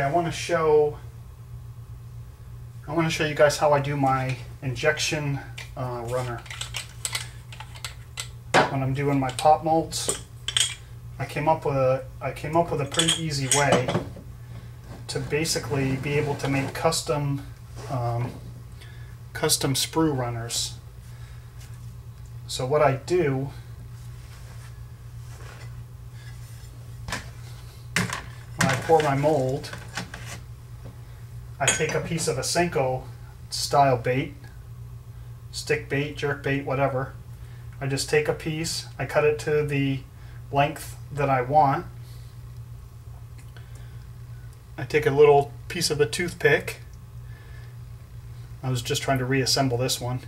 Okay, I want to show you guys how I do my injection runner. When I'm doing my pop molds, I came up with a pretty easy way to basically be able to make custom sprue runners. So what I do, when I pour my mold, I take a piece of a Senko style bait, stick bait, jerk bait, whatever. I just take a piece, I cut it to the length that I want. I take a little piece of a toothpick. I was just trying to reassemble this one.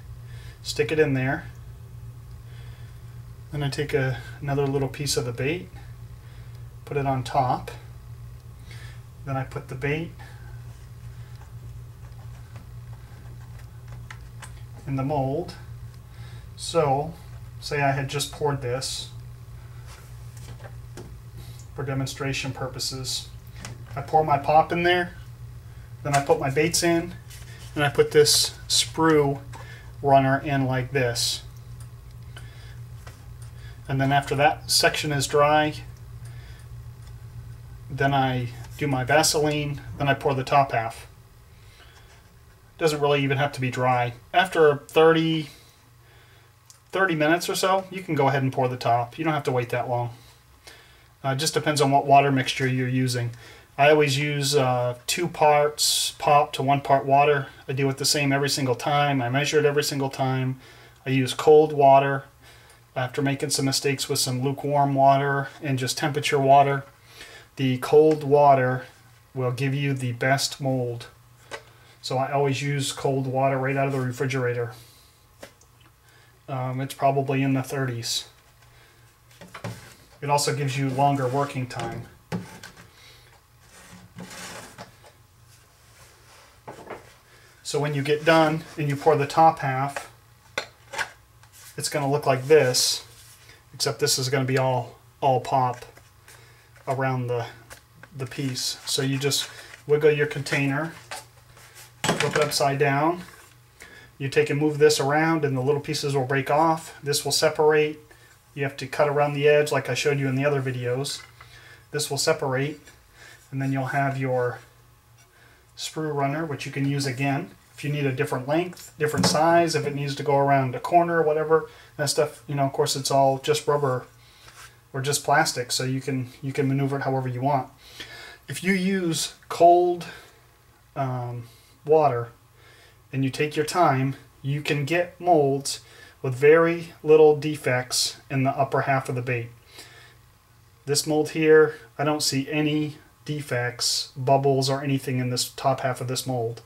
Stick it in there. Then I take another little piece of the bait, put it on top. Then I put the bait in the mold. So, say I had just poured this for demonstration purposes. I pour my pop in there, then I put my baits in, and I put this sprue runner in like this. And then after that section is dry, then I do my Vaseline, then I pour the top half. Doesn't really even have to be dry. After 30 minutes or so, you can go ahead and pour the top. You don't have to wait that long. It just depends on what water mixture you're using. I always use 2 parts PoP to 1 part water. I do it the same every single time. I measure it every single time. I use cold water after making some mistakes with some lukewarm water and just temperature water. The cold water will give you the best mold. So I always use cold water right out of the refrigerator. It's probably in the 30s. It also gives you longer working time. So when you get done and you pour the top half, it's going to look like this, except this is going to be all pop around the piece. So you just wiggle your container, flip it upside down. You take and move this around and the little pieces will break off. This will separate. You have to cut around the edge like I showed you in the other videos. This will separate, and then you'll have your sprue runner, which you can use again if you need a different length, different size, if it needs to go around a corner or whatever. That stuff, you know, of course it's all just rubber or just plastic, so you can maneuver it however you want. If you use cold water and you take your time, you can get molds with very little defects in the upper half of the bait. This mold here, I don't see any defects, bubbles, or anything in this top half of this mold.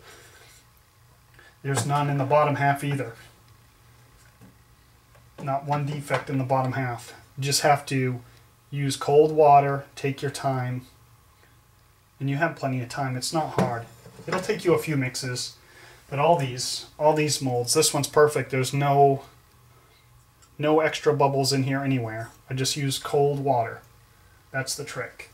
There's none in the bottom half either. Not one defect in the bottom half. You just have to use cold water, take your time, and you have plenty of time. It's not hard. It'll take you a few mixes, but all these molds, this one's perfect. There's no extra bubbles in here anywhere. I just use cold water. That's the trick.